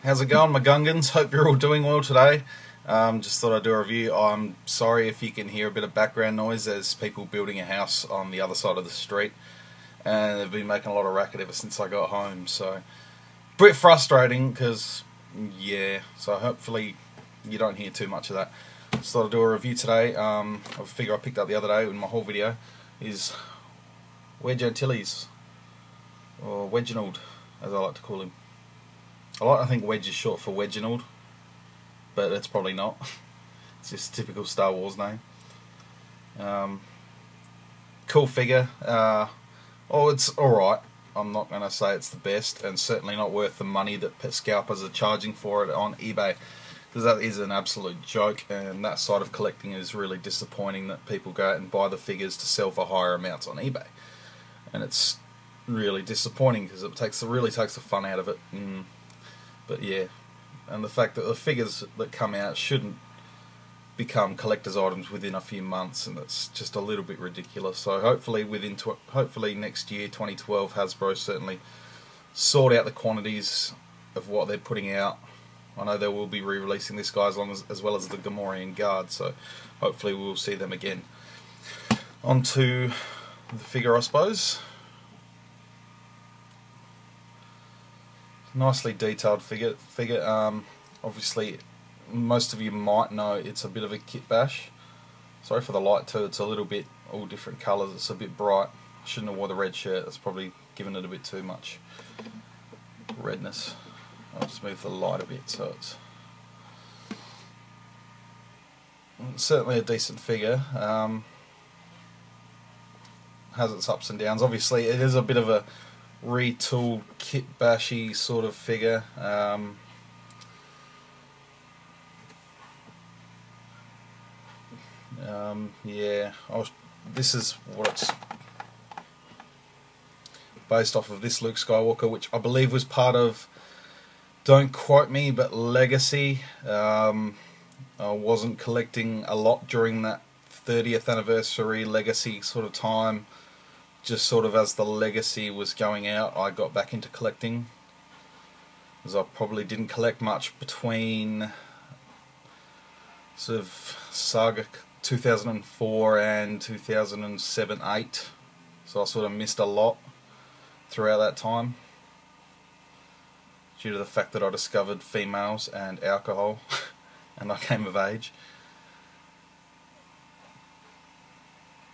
How's it going, my Gungans? Hope you're all doing well today. Just thought I'd do a review. I'm sorry if you can hear a bit of background noise. There's people building a house on the other side of the street, and they've been making a lot of racket ever since I got home. So, a bit frustrating because, yeah. So hopefully you don't hear too much of that. Just thought I'd do a review today. A figure I picked up the other day in my whole video is Wedge Antilles, or Wedginald, as I like to call him. I like to think Wedge is short for Wedginald, but it's probably not. It's just a typical Star Wars name. Cool figure. It's alright. I'm not going to say it's the best, and certainly not worth the money that scalpers are charging for it on eBay, because that is an absolute joke, and that side of collecting is really disappointing, that people go out and buy the figures to sell for higher amounts on eBay. And it's really disappointing because it really takes the fun out of it. But yeah, and the fact that the figures that come out shouldn't become collector's items within a few months, and it's just a little bit ridiculous. So hopefully next year, 2012, Hasbro certainly sort out the quantities of what they're putting out. I know they will be re-releasing this guy as well as the Gamorrean Guard, so hopefully we'll see them again. On to the figure, I suppose. Nicely detailed figure. Obviously, most of you might know it's a bit of a kit bash. Sorry for the light too. It's a little bit all different colours. It's a bit bright. I shouldn't have worn the red shirt. That's probably given it a bit too much redness. I'll just move the light a bit so it's certainly a decent figure. Has its ups and downs. Obviously, it is a bit of a retooled kit bashy sort of figure. Yeah, this is what it's based off of, this Luke Skywalker, which I believe was part of, don't quote me, but Legacy. I wasn't collecting a lot during that 30th anniversary Legacy sort of time. Just sort of as the Legacy was going out, I got back into collecting, as I probably didn't collect much between sort of Saga 2004 and 2007-8, so I sort of missed a lot throughout that time due to the fact that I discovered females and alcohol and I came of age.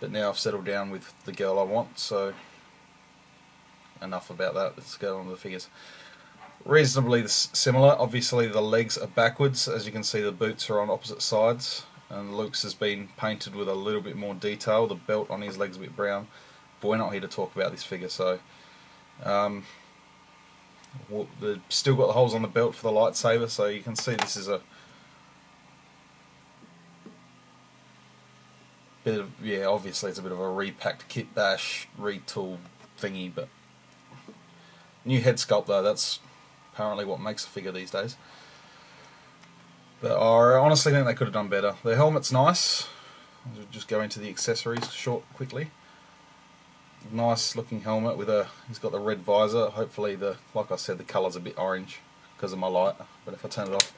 But now I've settled down with the girl I want, so enough about that. Let's go on to the figures. Reasonably similar. Obviously the legs are backwards. As you can see, the boots are on opposite sides, and Luke's has been painted with a little bit more detail. The belt on his leg's a bit brown, but we're not here to talk about this figure, so they've still got the holes on the belt for the lightsaber, so you can see this is a bit of, yeah, obviously it's a bit of a repacked kit bash, retooled thingy, but new head sculpt though, that's apparently what makes a figure these days. But I honestly think they could have done better. The helmet's nice. I'll just go into the accessories quickly. Nice looking helmet with he's got the red visor. Hopefully like I said, the colour's a bit orange because of my light, but if I turn it off,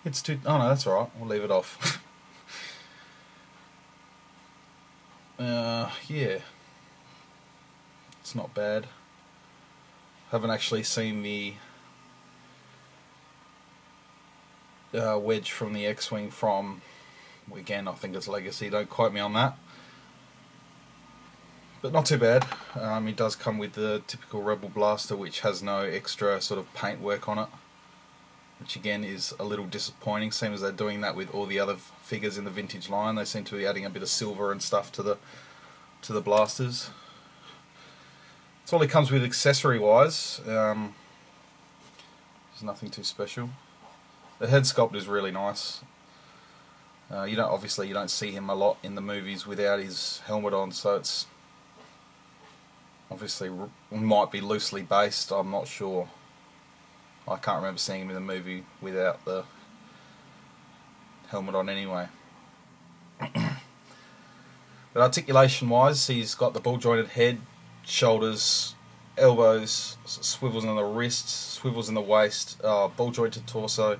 it's too, oh no, that's alright, we'll leave it off. Yeah, it's not bad. Haven't actually seen the Wedge from the X-Wing from, again, I think it's Legacy, don't quote me on that. But not too bad. He does come with the typical Rebel blaster, which has no extra sort of paint work on it, which again is a little disappointing. Same as they're doing that with all the other figures in the vintage line. They seem to be adding a bit of silver and stuff to the blasters. That's all he comes with accessory wise. There's nothing too special. The head sculpt is really nice. Obviously you don't see him a lot in the movies without his helmet on, so it's obviously might be loosely based. I'm not sure. I can't remember seeing him in the movie without the helmet on anyway. But articulation wise, he's got the ball jointed head, shoulders, elbows, swivels in the wrists, swivels in the waist, ball jointed torso.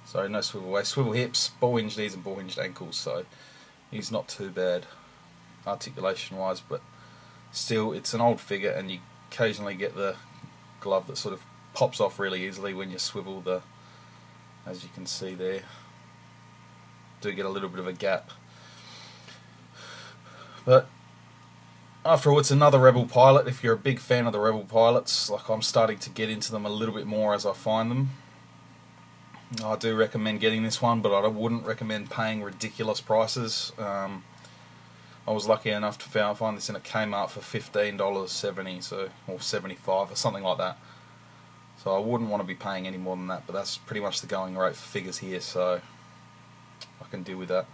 Sorry, no swivel waist, swivel hips, ball hinged knees and ball hinged ankles, so he's not too bad articulation wise, but still it's an old figure and you occasionally get the glove that sort of pops off really easily when you swivel the, as you can see there, do get a little bit of a gap. But after all, it's another Rebel pilot. If you're a big fan of the Rebel pilots, like I'm starting to get into them a little bit more as I find them. I do recommend getting this one, but I wouldn't recommend paying ridiculous prices. I was lucky enough to find this in a Kmart for $15.70, so, or $75 or something like that. So I wouldn't want to be paying any more than that, but that's pretty much the going rate for figures here, so I can deal with that.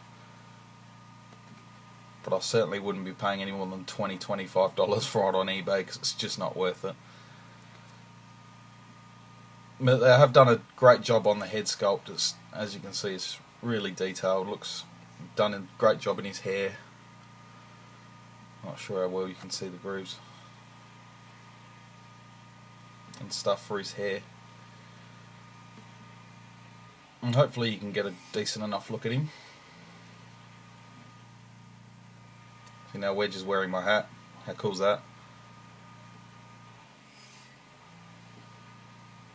But I certainly wouldn't be paying any more than $20, $25 for it on eBay because it's just not worth it. But they have done a great job on the head sculpt. As you can see, it's really detailed. Looks done a great job in his hair. Not sure how well you can see the grooves and stuff for his hair. And hopefully you can get a decent enough look at him. See, now Wedge is wearing my hat. How cool is that?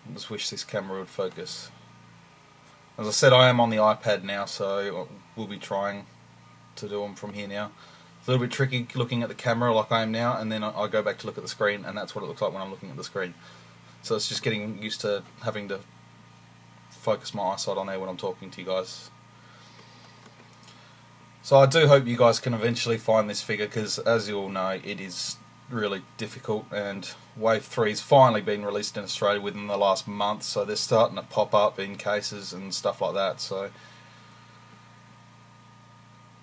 I just wish this camera would focus. As I said, I am on the iPad now, so we'll be trying to do them from here now. It's a little bit tricky looking at the camera like I am now, and then I go back to look at the screen, and that's what it looks like when I'm looking at the screen. So it's just getting used to having to focus my eyesight on there when I'm talking to you guys. So I do hope you guys can eventually find this figure, because as you all know, it is really difficult, and Wave 3's finally been released in Australia within the last month, so they're starting to pop up in cases and stuff like that, so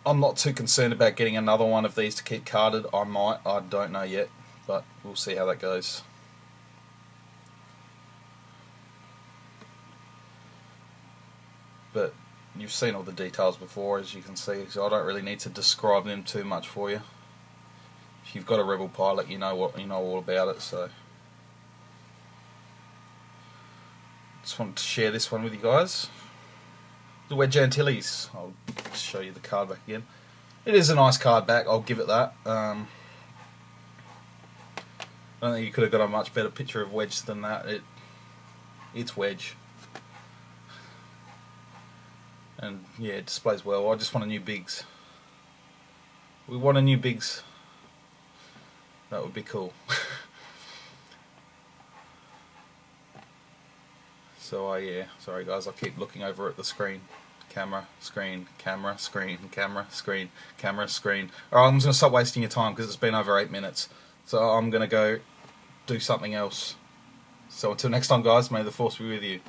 I'm not too concerned about getting another one of these to keep carded. I might, I don't know yet, but we'll see how that goes. But you've seen all the details before, as you can see, so I don't really need to describe them too much for you. If you've got a Rebel pilot, you know all about it. So just wanted to share this one with you guys. The Wedge Antilles. I'll show you the card back again. It is a nice card back, I'll give it that. I don't think you could have got a much better picture of Wedge than that. It's Wedge. And yeah, it displays well. I just want a new Biggs. We want a new Biggs. That would be cool. So yeah, sorry guys, I keep looking over at the screen. Camera, screen, camera, screen, camera, screen, camera, screen. Alright, I'm just going to stop wasting your time because it's been over 8 minutes. So I'm going to go do something else. So until next time guys, may the force be with you.